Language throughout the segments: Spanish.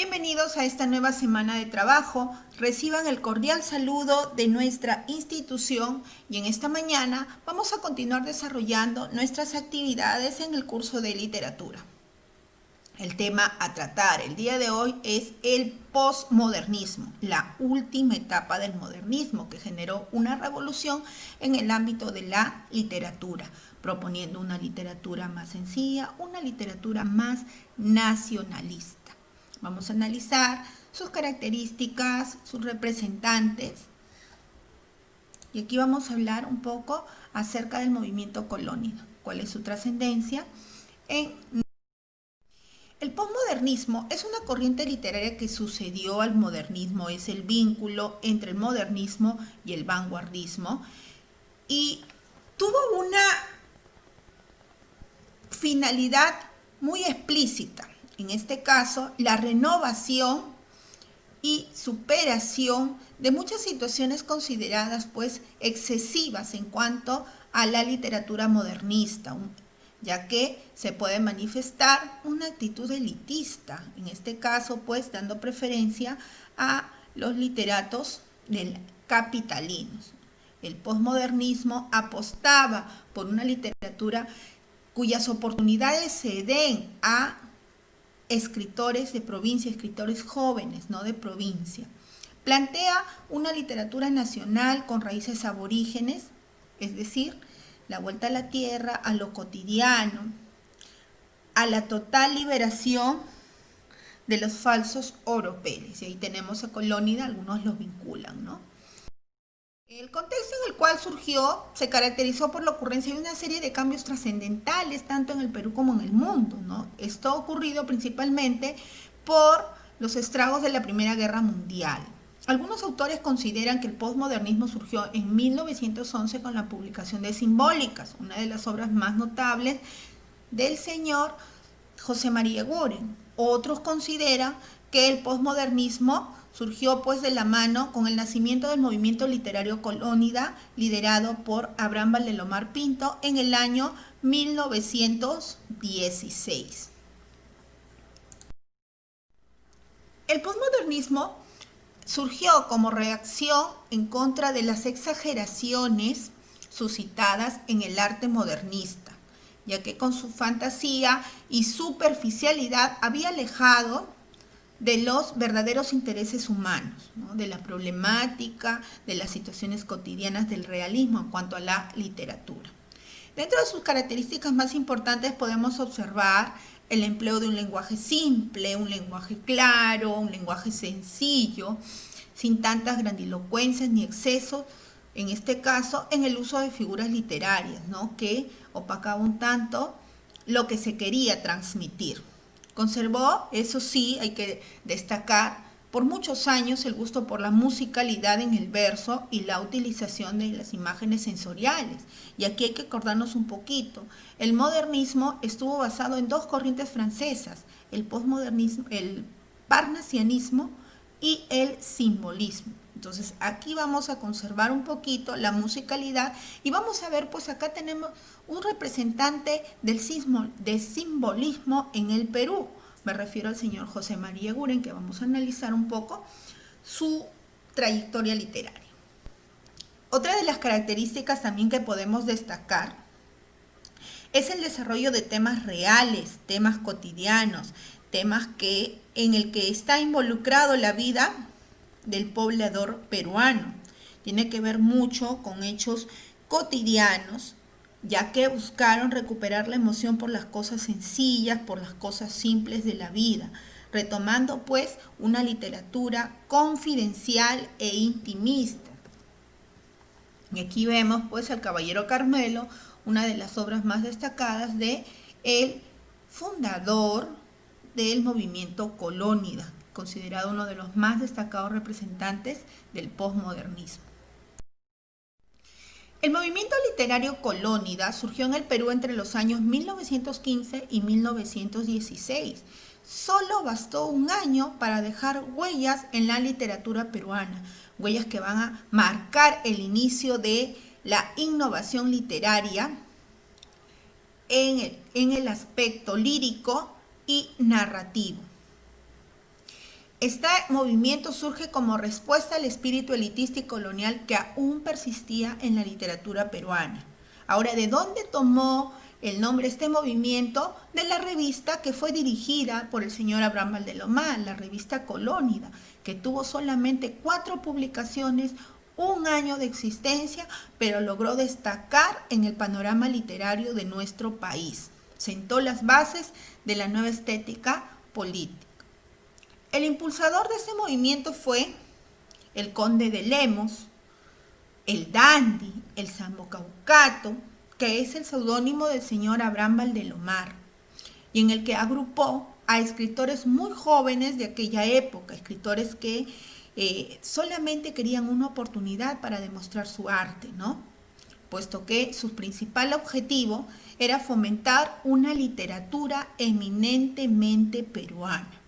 Bienvenidos a esta nueva semana de trabajo. Reciban el cordial saludo de nuestra institución y en esta mañana vamos a continuar desarrollando nuestras actividades en el curso de literatura. El tema a tratar el día de hoy es el posmodernismo, la última etapa del modernismo que generó una revolución en el ámbito de la literatura, proponiendo una literatura más sencilla, una literatura más nacionalista. Vamos a analizar sus características, sus representantes. Y aquí vamos a hablar un poco acerca del movimiento colónico, cuál es su trascendencia. El posmodernismo es una corriente literaria que sucedió al modernismo, es el vínculo entre el modernismo y el vanguardismo y tuvo una finalidad muy explícita. En este caso, la renovación y superación de muchas situaciones consideradas pues excesivas en cuanto a la literatura modernista, ya que se puede manifestar una actitud elitista, en este caso pues dando preferencia a los literatos del capitalinos. El posmodernismo apostaba por una literatura cuyas oportunidades se den a escritores de provincia, escritores jóvenes, no de provincia. Plantea una literatura nacional con raíces aborígenes, es decir, la vuelta a la tierra, a lo cotidiano, a la total liberación de los falsos oropeles. Y ahí tenemos a Colónida, algunos los vinculan, ¿no? El contexto en el cual surgió se caracterizó por la ocurrencia de una serie de cambios trascendentales, tanto en el Perú como en el mundo, ¿no? Esto ha ocurrido principalmente por los estragos de la Primera Guerra Mundial. Algunos autores consideran que el posmodernismo surgió en 1911 con la publicación de Simbólicas, una de las obras más notables del señor José María Eguren. Otros consideran que el posmodernismo surgió pues de la mano con el nacimiento del movimiento literario Colónida, liderado por Abraham Valdemar Pinto en el año 1916. El posmodernismo surgió como reacción en contra de las exageraciones suscitadas en el arte modernista, ya que con su fantasía y superficialidad había alejado de los verdaderos intereses humanos, ¿no? De la problemática, de las situaciones cotidianas del realismo en cuanto a la literatura. Dentro de sus características más importantes podemos observar el empleo de un lenguaje simple, un lenguaje claro, un lenguaje sencillo, sin tantas grandilocuencias ni excesos, en este caso en el uso de figuras literarias, ¿no? Que opacaba un tanto lo que se quería transmitir. Conservó, eso sí, hay que destacar, por muchos años el gusto por la musicalidad en el verso y la utilización de las imágenes sensoriales. Y aquí hay que acordarnos un poquito. El modernismo estuvo basado en dos corrientes francesas, el posmodernismo, el parnasianismo y el simbolismo. Entonces aquí vamos a conservar un poquito la musicalidad y vamos a ver, pues acá tenemos un representante del simbolismo en el Perú. Me refiero al señor José María Eguren, que vamos a analizar un poco su trayectoria literaria. Otra de las características también que podemos destacar es el desarrollo de temas reales, temas cotidianos, temas en el que está involucrado la vida del poblador peruano. Tiene que ver mucho con hechos cotidianos, ya que buscaron recuperar la emoción por las cosas sencillas, por las cosas simples de la vida, retomando pues una literatura confidencial e intimista. Y aquí vemos pues al Caballero Carmelo, una de las obras más destacadas de el fundador del movimiento Colónida, considerado uno de los más destacados representantes del posmodernismo. El movimiento literario Colónida surgió en el Perú entre los años 1915 y 1916. Solo bastó un año para dejar huellas en la literatura peruana, huellas que van a marcar el inicio de la innovación literaria en el aspecto lírico y narrativo. Este movimiento surge como respuesta al espíritu elitista y colonial que aún persistía en la literatura peruana. Ahora, ¿de dónde tomó el nombre este movimiento? De la revista que fue dirigida por el señor Abraham Valdelomar, la revista Colónida, que tuvo solamente 4 publicaciones, 1 año de existencia, pero logró destacar en el panorama literario de nuestro país. Sentó las bases de la nueva estética política. El impulsador de este movimiento fue el conde de Lemos, el dandy, el Sambucaucato, que es el seudónimo del señor Abraham Valdelomar, y en el que agrupó a escritores muy jóvenes de aquella época, escritores que solamente querían una oportunidad para demostrar su arte, ¿no? Puesto que su principal objetivo era fomentar una literatura eminentemente peruana.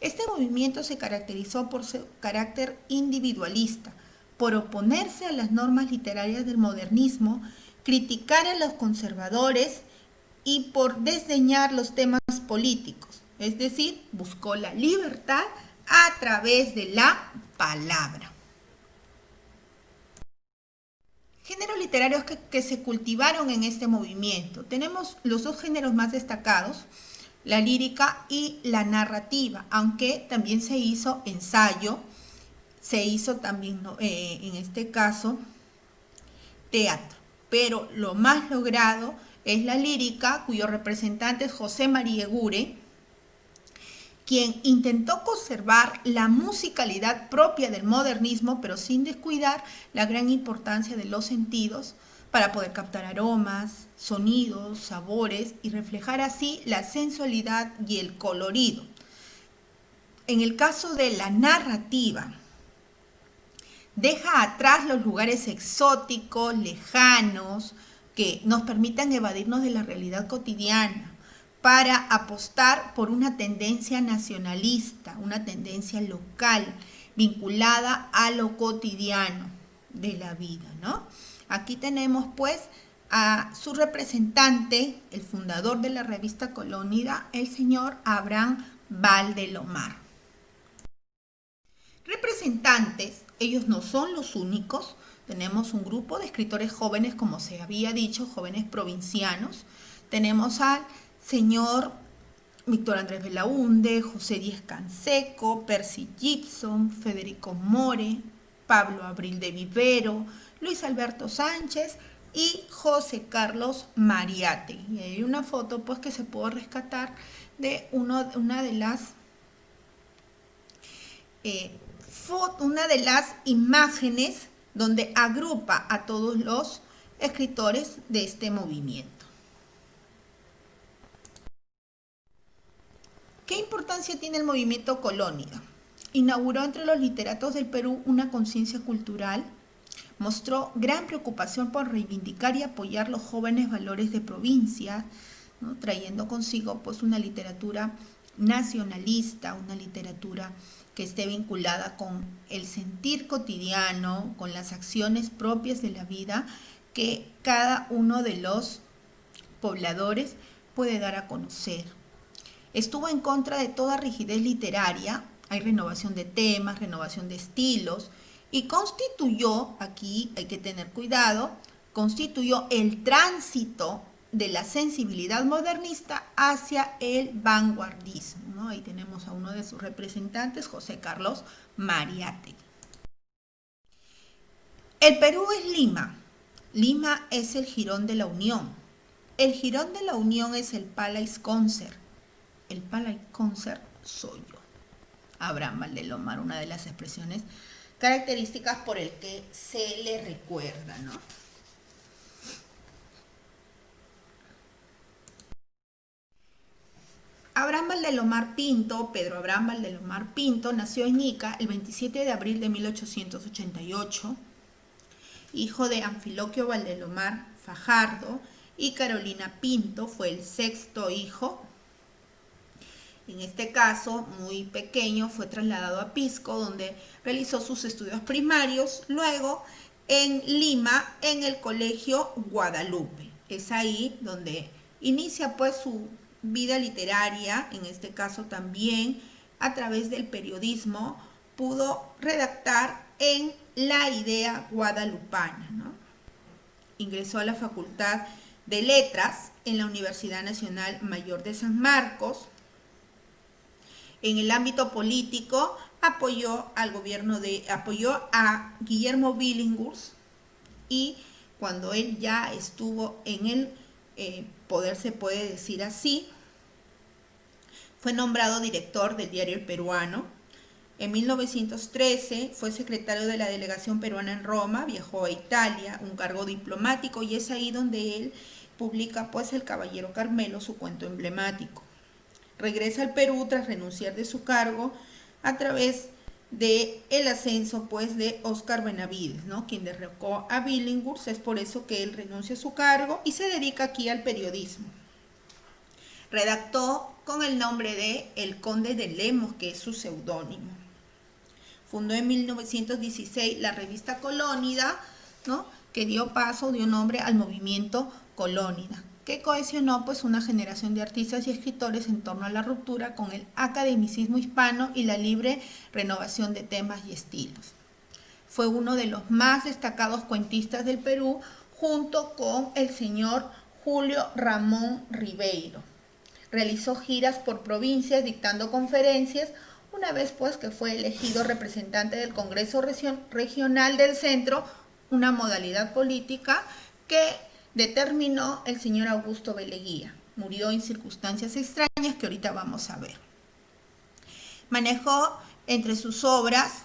Este movimiento se caracterizó por su carácter individualista, por oponerse a las normas literarias del modernismo, criticar a los conservadores y por desdeñar los temas políticos, es decir, buscó la libertad a través de la palabra. Géneros literarios que se cultivaron en este movimiento. Tenemos los 2 géneros más destacados, la lírica y la narrativa, aunque también se hizo ensayo, se hizo también, en este caso, teatro. Pero lo más logrado es la lírica, cuyo representante es José María Egure, quien intentó conservar la musicalidad propia del modernismo, pero sin descuidar la gran importancia de los sentidos para poder captar aromas, sonidos, sabores y reflejar así la sensualidad y el colorido. En el caso de la narrativa, deja atrás los lugares exóticos, lejanos, que nos permitan evadirnos de la realidad cotidiana, para apostar por una tendencia nacionalista, una tendencia local, vinculada a lo cotidiano de la vida, ¿no? Aquí tenemos pues a su representante, el fundador de la revista Colónida, el señor Abraham Valdelomar. Representantes, ellos no son los únicos, tenemos un grupo de escritores jóvenes, como se había dicho, jóvenes provincianos. Tenemos al señor Víctor Andrés Belaúnde, José Díez Canseco, Percy Gibson, Federico More, Pablo Abril de Vivero, Luis Alberto Sánchez y José Carlos Mariátegui. Y hay una foto pues que se pudo rescatar de una de las imágenes donde agrupa a todos los escritores de este movimiento. ¿Qué importancia tiene el movimiento Colónida? Inauguró entre los literatos del Perú una conciencia cultural, mostró gran preocupación por reivindicar y apoyar los jóvenes valores de provincia, ¿no? Trayendo consigo pues una literatura nacionalista, una literatura que esté vinculada con el sentir cotidiano, con las acciones propias de la vida que cada uno de los pobladores puede dar a conocer. Estuvo en contra de toda rigidez literaria, hay renovación de temas, renovación de estilos, y constituyó, aquí hay que tener cuidado, constituyó el tránsito de la sensibilidad modernista hacia el vanguardismo, ¿no? Ahí tenemos a uno de sus representantes, José Carlos Mariátegui. El Perú es Lima. Lima es el jirón de la Unión. El jirón de la Unión es el Palais Concert. El Palais Concert soy yo. Abraham Valdelomar, una de las expresiones características por el que se le recuerda, ¿no? Abraham Valdelomar Pinto, Pedro Abraham Valdelomar Pinto, nació en Ica el 27 de abril de 1888, hijo de Anfiloquio Valdelomar Fajardo y Carolina Pinto, fue el 6º hijo. En este caso, muy pequeño, fue trasladado a Pisco, donde realizó sus estudios primarios, luego en Lima, en el Colegio Guadalupe. Es ahí donde inicia pues su vida literaria, en este caso también a través del periodismo, pudo redactar en La Idea Guadalupana, ¿no? Ingresó a la Facultad de Letras en la Universidad Nacional Mayor de San Marcos. En el ámbito político apoyó a Guillermo Billinghurst, y cuando él ya estuvo en el poder, se puede decir así, fue nombrado director del diario El Peruano. En 1913 fue secretario de la delegación peruana en Roma, viajó a Italia, un cargo diplomático, y es ahí donde él publica pues El Caballero Carmelo, su cuento emblemático. Regresa al Perú tras renunciar de su cargo a través de el ascenso pues de Óscar Benavides, ¿no? Quien derrocó a Billinghurst. Es por eso que él renuncia a su cargo y se dedica aquí al periodismo. Redactó con el nombre de El Conde de Lemos, que es su seudónimo. Fundó en 1916 la revista Colónida, ¿no? Que dio nombre al movimiento Colónida, que cohesionó pues una generación de artistas y escritores en torno a la ruptura con el academicismo hispano y la libre renovación de temas y estilos. Fue uno de los más destacados cuentistas del Perú, junto con el señor Julio Ramón Ribeiro. Realizó giras por provincias dictando conferencias, una vez pues que fue elegido representante del Congreso Regional del Centro, una modalidad política que determinó el señor Augusto B. Leguía. Murió en circunstancias extrañas que ahorita vamos a ver. Manejó entre sus obras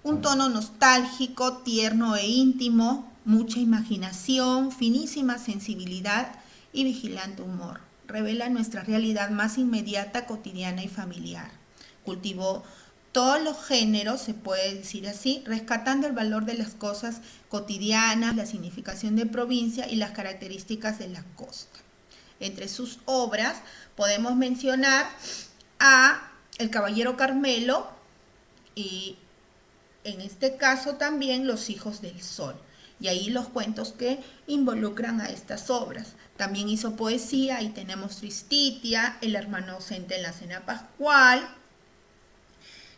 un tono nostálgico, tierno e íntimo, mucha imaginación, finísima sensibilidad y vigilante humor. Revela nuestra realidad más inmediata, cotidiana y familiar. Cultivó todos los géneros, se puede decir así, rescatando el valor de las cosas cotidianas, la significación de provincia y las características de la costa. Entre sus obras podemos mencionar a El Caballero Carmelo y en este caso también Los Hijos del Sol. Y ahí los cuentos que involucran a estas obras. También hizo poesía, y tenemos Tristitia, El hermano ausente en la cena pascual.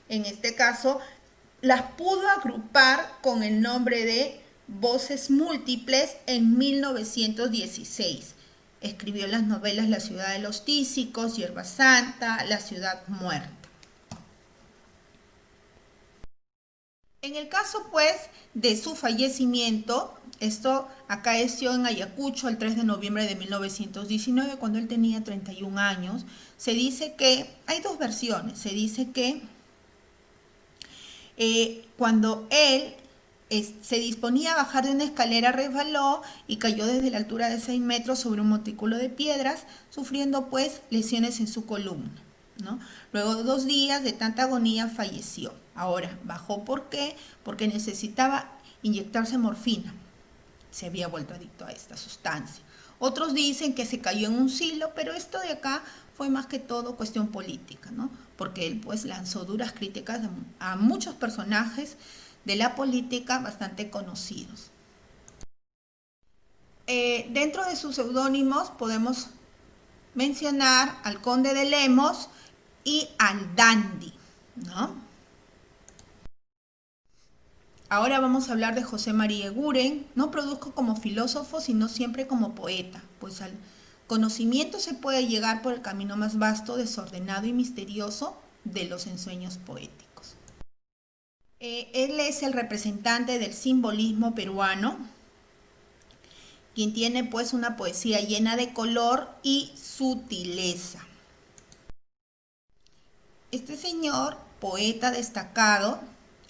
En este caso, las pudo agrupar con el nombre de Voces Múltiples en 1916. Escribió las novelas La ciudad de los tísicos, Hierba Santa, La ciudad muerta. En el caso, pues, de su fallecimiento, esto acaeció en Ayacucho el 3 de noviembre de 1919, cuando él tenía 31 años. Se dice que, hay dos versiones, se dice que cuando él se disponía a bajar de una escalera, resbaló y cayó desde la altura de 6 metros sobre un montículo de piedras, sufriendo pues lesiones en su columna, ¿no? Luego de 2 días de tanta agonía falleció. Ahora, bajó ¿por qué? Porque necesitaba inyectarse morfina. Se había vuelto adicto a esta sustancia. Otros dicen que se cayó en un silo, pero esto de acá fue más que todo cuestión política, ¿no? Porque él pues lanzó duras críticas a muchos personajes de la política bastante conocidos. Dentro de sus seudónimos podemos mencionar al Conde de Lemos y al Dandy, ¿no? Ahora vamos a hablar de José María Eguren. No produjo como filósofo, sino siempre como poeta, pues al conocimiento se puede llegar por el camino más vasto, desordenado y misterioso de los ensueños poéticos. Él es el representante del simbolismo peruano, quien tiene pues una poesía llena de color y sutileza. Este señor, poeta destacado,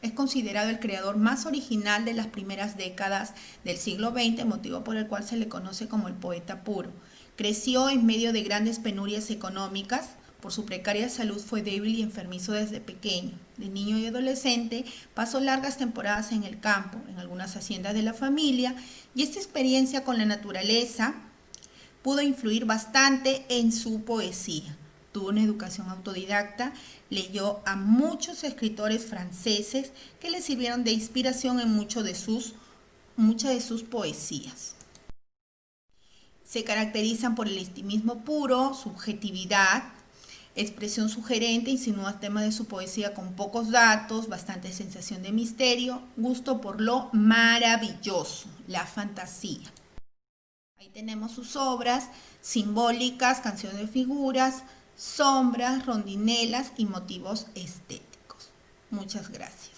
es considerado el creador más original de las primeras décadas del siglo XX, motivo por el cual se le conoce como el poeta puro. Creció en medio de grandes penurias económicas. Por su precaria salud fue débil y enfermizo desde pequeño. De niño y adolescente pasó largas temporadas en el campo, en algunas haciendas de la familia, y esta experiencia con la naturaleza pudo influir bastante en su poesía. Tuvo una educación autodidacta, leyó a muchos escritores franceses que le sirvieron de inspiración en muchas de sus poesías. Se caracterizan por el estilismo puro, subjetividad, expresión sugerente, insinúa temas de su poesía con pocos datos, bastante sensación de misterio, gusto por lo maravilloso, la fantasía. Ahí tenemos sus obras simbólicas, canciones de figuras, sombras, rondinelas y motivos estéticos. Muchas gracias.